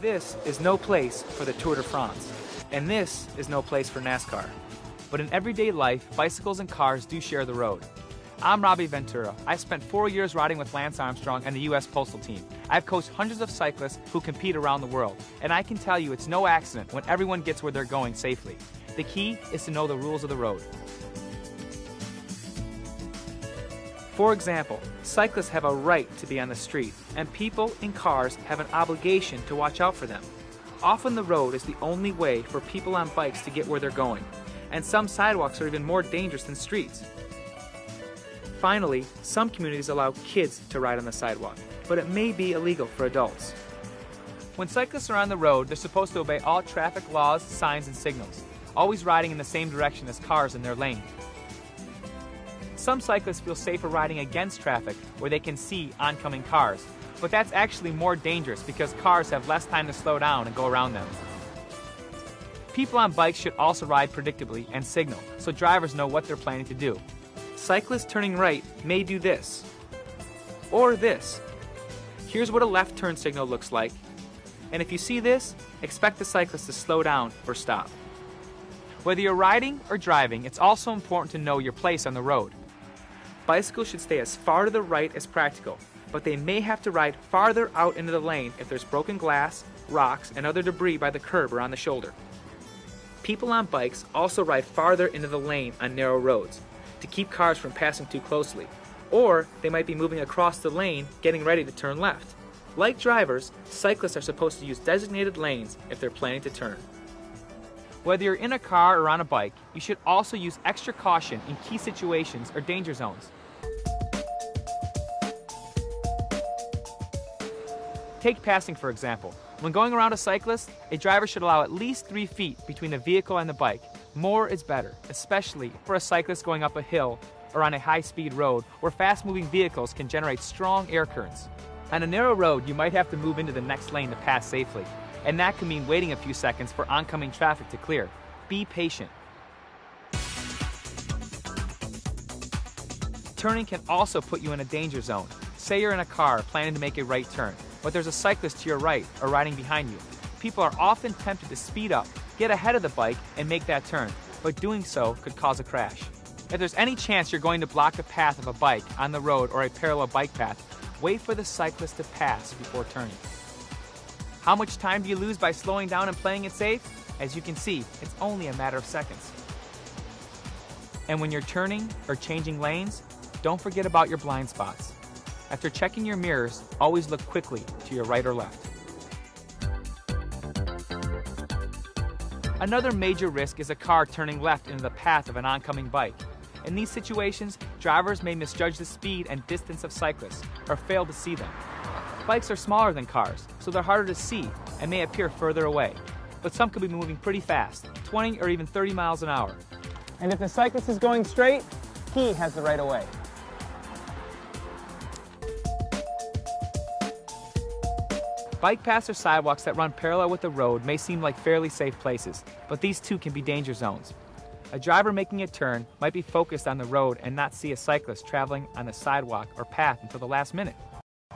This is no place for the Tour de France, and this is no place for NASCAR. But in everyday life, bicycles and cars do share the road. I'm Robbie Ventura. I spent 4 years riding with Lance Armstrong and the U.S. Postal Team. I've coached hundreds of cyclists who compete around the world, and I can tell you it's no accident when everyone gets where they're going safely. The key is to know the rules of the road. For example, cyclists have a right to be on the street, and people in cars have an obligation to watch out for them. Often the road is the only way for people on bikes to get where they're going, and some sidewalks are even more dangerous than streets. Finally, some communities allow kids to ride on the sidewalk, but it may be illegal for adults. When cyclists are on the road, they're supposed to obey all traffic laws, signs, and signals, always riding in the same direction as cars in their lane. Some cyclists feel safer riding against traffic where they can see oncoming cars, but that's actually more dangerous because cars have less time to slow down and go around them. People on bikes should also ride predictably and signal, so drivers know what they're planning to do. Cyclists turning right may do this, or this. Here's what a left turn signal looks like, and if you see this, expect the cyclist to slow down or stop. Whether you're riding or driving, it's also important to know your place on the road. Bicycles should stay as far to the right as practical, but they may have to ride farther out into the lane if there's broken glass, rocks, and other debris by the curb or on the shoulder. People on bikes also ride farther into the lane on narrow roads to keep cars from passing too closely, or they might be moving across the lane getting ready to turn left. Like drivers, cyclists are supposed to use designated lanes if they're planning to turn. Whether you're in a car or on a bike, you should also use extra caution in key situations or danger zones. Take passing, for example. When going around a cyclist, a driver should allow at least 3 feet between the vehicle and the bike. More is better, especially for a cyclist going up a hill or on a high-speed road where fast-moving vehicles can generate strong air currents. On a narrow road, you might have to move into the next lane to pass safely, and that can mean waiting a few seconds for oncoming traffic to clear. Be patient. Turning can also put you in a danger zone. Say you're in a car planning to make a right turn, but there's a cyclist to your right or riding behind you. People are often tempted to speed up, get ahead of the bike, and make that turn, but doing so could cause a crash. If there's any chance you're going to block the path of a bike on the road or a parallel bike path, wait for the cyclist to pass before turning. How much time do you lose by slowing down and playing it safe? As you can see, it's only a matter of seconds. And when you're turning or changing lanes, don't forget about your blind spots. After checking your mirrors, always look quickly to your right or left. Another major risk is a car turning left into the path of an oncoming bike. In these situations, drivers may misjudge the speed and distance of cyclists or fail to see them. Bikes are smaller than cars, so they're harder to see and may appear further away. But some could be moving pretty fast, 20 or even 30 miles an hour. And if the cyclist is going straight, he has the right of way. Bike paths or sidewalks that run parallel with the road may seem like fairly safe places, but these too can be danger zones. A driver making a turn might be focused on the road and not see a cyclist traveling on the sidewalk or path until the last minute.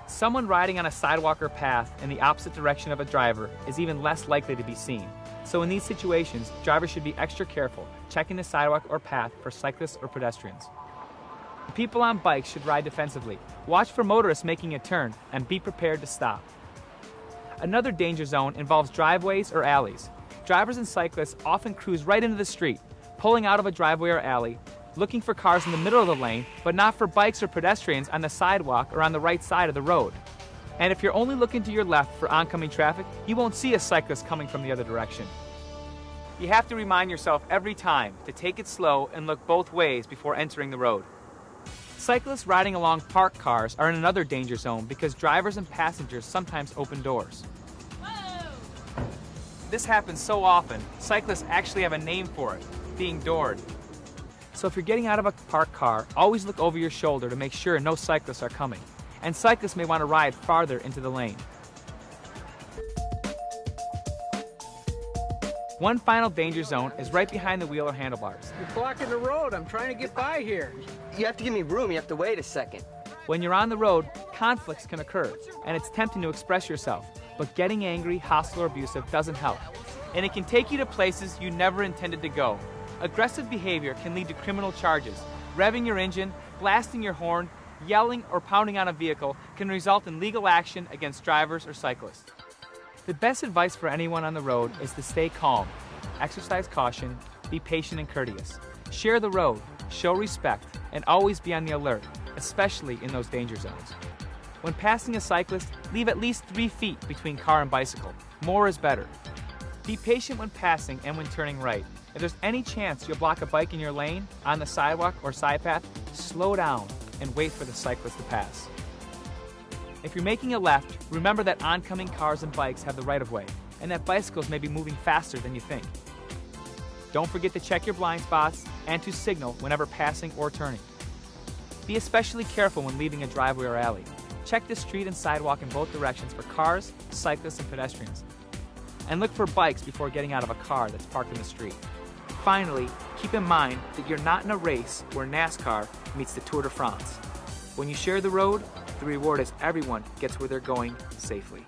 Someone riding on a sidewalk or path in the opposite direction of a driver is even less likely to be seen. So in these situations, drivers should be extra careful, checking the sidewalk or path for cyclists or pedestrians. People on bikes should ride defensively. Watch for motorists making a turn and be prepared to stop. Another danger zone involves driveways or alleys. Drivers and cyclists often cruise right into the street, pulling out of a driveway or alley, looking for cars in the middle of the lane, but not for bikes or pedestrians on the sidewalk or on the right side of the road. And if you're only looking to your left for oncoming traffic, you won't see a cyclist coming from the other direction. You have to remind yourself every time to take it slow and look both ways before entering the road. Cyclists riding along parked cars are in another danger zone because drivers and passengers sometimes open doors. Whoa! This happens so often, cyclists actually have a name for it, being doored. So if you're getting out of a parked car, always look over your shoulder to make sure no cyclists are coming. And cyclists may want to ride farther into the lane. One final danger zone is right behind the wheel or handlebars. You're blocking the road. I'm trying to get by here. You have to give me room. You have to wait a second. When you're on the road, conflicts can occur, and it's tempting to express yourself, but getting angry, hostile, or abusive doesn't help. And it can take you to places you never intended to go. Aggressive behavior can lead to criminal charges. Revving your engine, blasting your horn, yelling, or pounding on a vehicle can result in legal action against drivers or cyclists. The best advice for anyone on the road is to stay calm, exercise caution, be patient and courteous. Share the road, show respect, and always be on the alert, especially in those danger zones. When passing a cyclist, leave at least 3 feet between car and bicycle. More is better. Be patient when passing and when turning right. If there's any chance you'll block a bike in your lane, on the sidewalk or side path, slow down and wait for the cyclist to pass. If you're making a left, remember that oncoming cars and bikes have the right-of-way, and that bicycles may be moving faster than you think. Don't forget to check your blind spots and to signal whenever passing or turning. Be especially careful when leaving a driveway or alley. Check the street and sidewalk in both directions for cars, cyclists, and pedestrians. And look for bikes before getting out of a car that's parked in the street. Finally, keep in mind that you're not in a race where NASCAR meets the Tour de France. When you share the road, the reward is everyone gets where they're going safely.